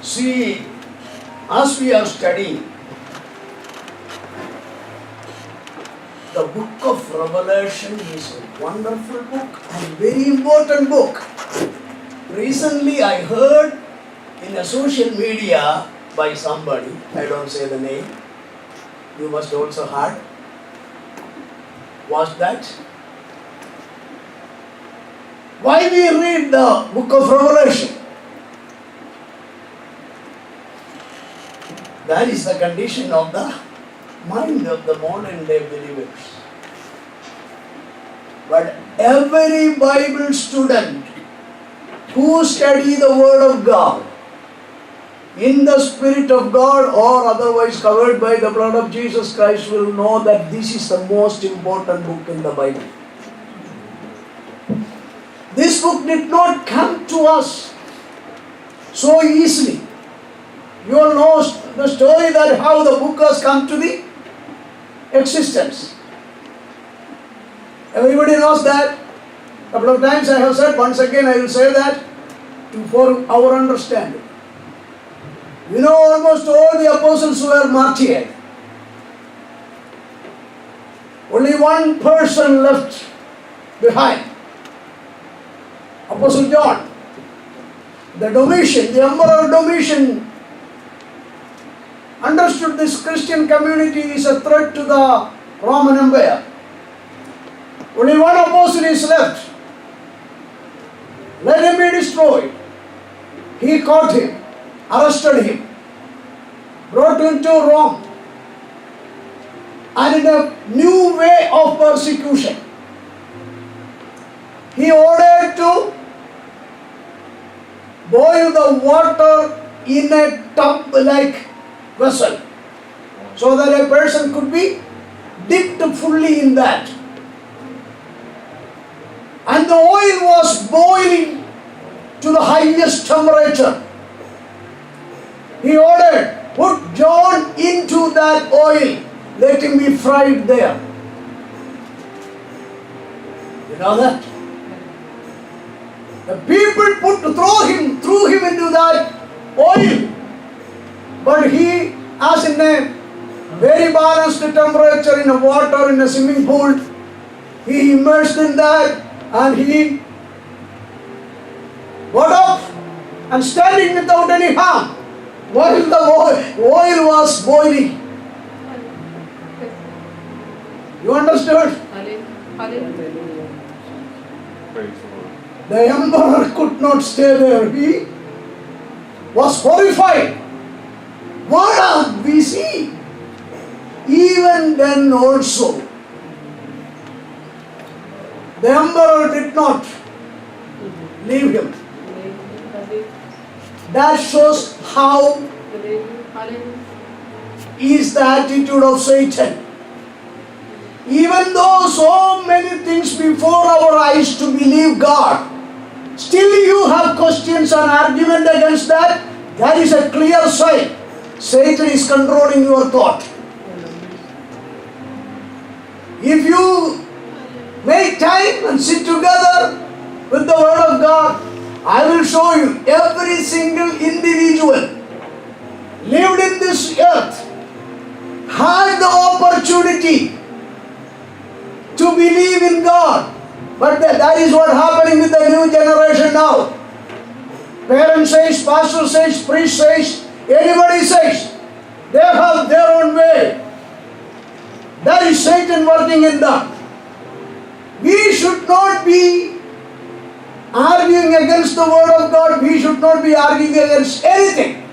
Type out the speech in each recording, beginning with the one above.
See, as we are studying the book of Revelation is a wonderful book and very important book. Recently I heard in a social media by somebody, I don't say the name, you must also heard, was that why we read the book of Revelation? That is the condition of the mind of the modern day believers. But every Bible student who study the Word of God in the Spirit of God or otherwise covered by the blood of Jesus Christ will know that this is the most important book in the Bible. This book did not come to us so easily. You all know the story that how the book has come to the existence. Everybody knows that. A couple of times I have said, once again I will say that for our understanding. You know, almost all the apostles were martyred. Only one person left behind. Apostle John. The Domitian, the Emperor Domitian, understood this Christian community is a threat to the Roman Empire. Only one apostle is left. Let him be destroyed. He caught him, arrested him, brought him to Rome, and in a new way of persecution, he ordered to boil the water in a tub-like vessel, so that a person could be dipped fully in that. And the oil was boiling to the highest temperature. He ordered, put John into that oil, let him be fried there. You know that? The people threw him into that oil. But he, as in a very balanced temperature in a water, in a swimming pool, he immersed in that and he got up and standing without any harm while the oil was boiling. You understood? The emperor could not stay there. He was horrified. What are we see? Even then also, the emperor did not leave him. That shows how is the attitude of Satan. Even though so many things before our eyes to believe God, still you have questions and argument against that. That is a clear sign Satan is controlling your thought. If you make time and sit together with the Word of God, I will show you every single individual lived in this earth had the opportunity to believe in God. But that is what happening with the new generation now. Parents says, pastor says, priest says, anybody says, they have their own way. That is Satan working in them. We should not be arguing against the Word of God. We should not be arguing against anything.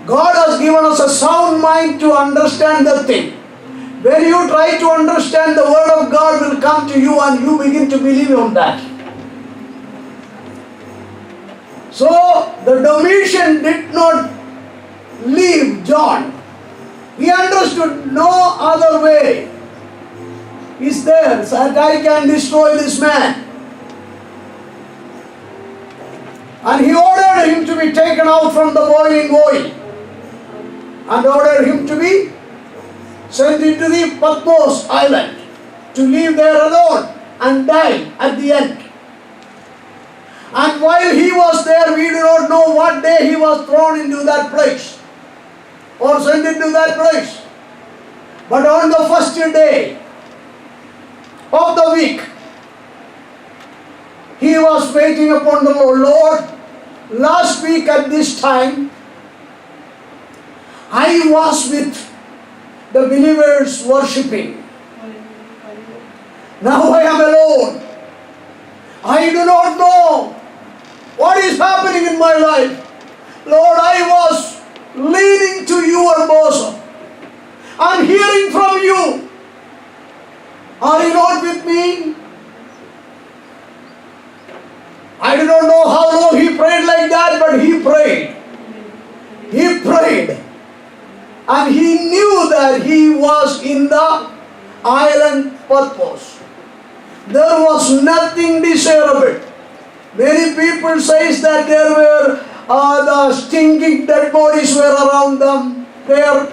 God has given us a sound mind to understand the thing. When you try to understand, the Word of God will come to you and you begin to believe on that. So, the Domitian did not leave John. He understood no other way is there so that I can destroy this man. And he ordered him to be taken out from the boiling oil and ordered him to be sent into the Patmos island to live there alone and die at the end. And while he was there, we do not know what day he was thrown into that place or sent into that place. But on the first day of the week, he was waiting upon the Lord. Lord, last week at this time, I was with the believers worshipping. Now I am alone. I do not know what is happening in my life. Lord, I was leaning to your bosom and hearing from you. Are you not with me? I do not know how long he prayed like that, but he prayed. He prayed. And he knew that he was in the island Patmos. There was nothing desirable. Many people say that there were the stinking dead bodies were around them. Their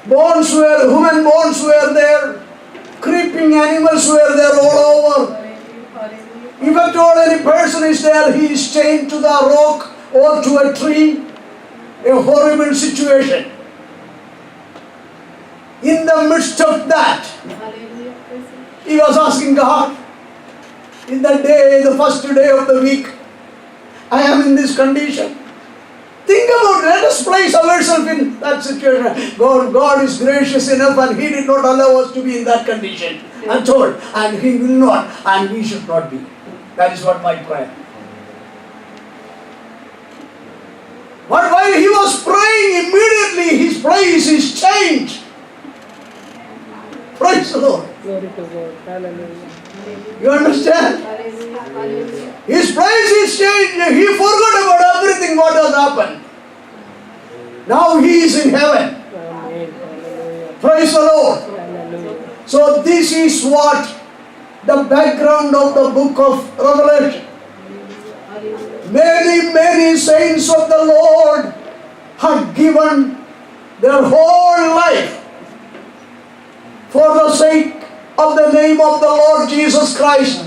bones were, human bones were there. Creeping animals were there all over. If at all any person is there, he is chained to the rock or to a tree. A horrible situation. In the midst of that, he was asking God, in the day, the first day of the week, I am in this condition. Think about it. Let us place ourselves in that situation. God is gracious enough and He did not allow us to be in that condition. I'm told. And He will not and we should not be. That is what my prayer. But while he was praying, immediately his place is changed. Praise the Lord. Glory to God. Hallelujah. You understand? His place is changed. He forgot about everything what has happened. Now he is in heaven. Amen. Hallelujah. Praise the Lord. Hallelujah. So this is what the background of the book of Revelation. Many saints of the Lord have given their whole life for the sake of the name of the Lord Jesus Christ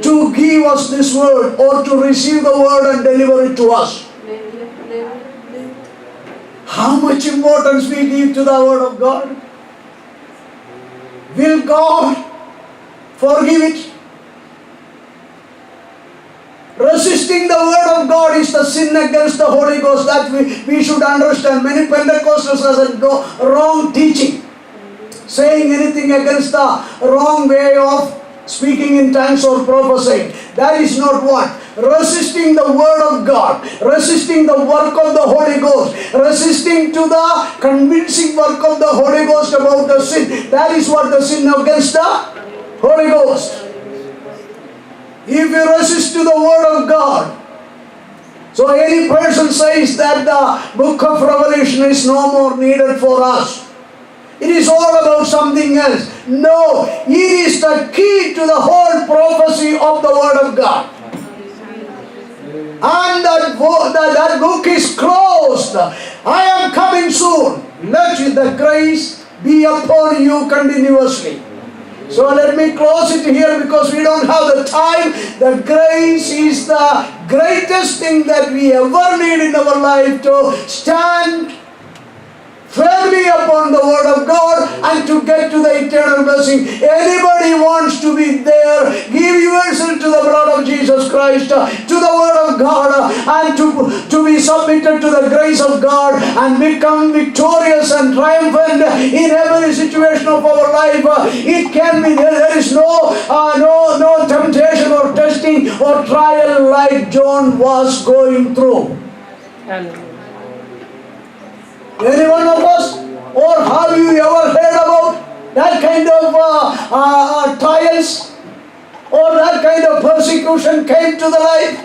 to give us this word or to receive the word and deliver it to us. How much importance we give to the word of God? Will God forgive it? Resisting the word of God is the sin against the Holy Ghost. That we should understand. Many Pentecostals has a wrong teaching. Saying anything against the wrong way of speaking in tongues or prophesying. That is not what. Resisting the word of God. Resisting the work of the Holy Ghost. Resisting to the convincing work of the Holy Ghost about the sin. That is what the sin against the Holy Ghost. If you resist to the word of God. So any person says that the book of Revelation is no more needed for us. It is all about something else. No, it is the key to the whole prophecy of the word of God. And that book is closed. I am coming soon. Let the grace be upon you continuously. So let me close it here because we don't have the time. The grace is the greatest thing that we ever need in our life to stand firmly upon the word of God and to get to the eternal blessing. Anybody wants to be there, give yourself to the blood of Jesus Christ, to the word of God, and to be submitted to the grace of God and become victorious and triumphant in every situation of our life. It can be there is no temptation or testing or trial like John was going through. Hallelujah. Any one of us? Or have you ever heard about that kind of trials? Or that kind of persecution came to the life?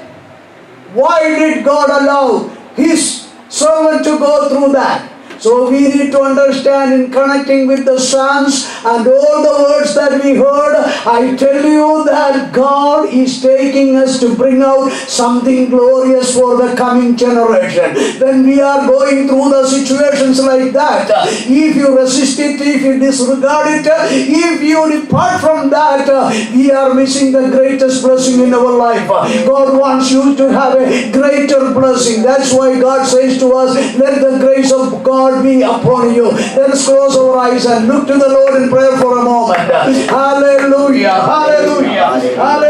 Why did God allow His servant to go through that? So we need to understand in connecting with the Psalms and all the words that we heard, I tell you that God is taking us to bring out something glorious for the coming generation. When we are going through the situations like that, if you resist it, if you disregard it, if you depart from that, we are missing the greatest blessing in our life. God wants you to have a greater blessing. That's why God says to us, let the grace of God be upon you. Let us close our eyes and look to the Lord in prayer for a moment. Hallelujah. Hallelujah. Hallelujah.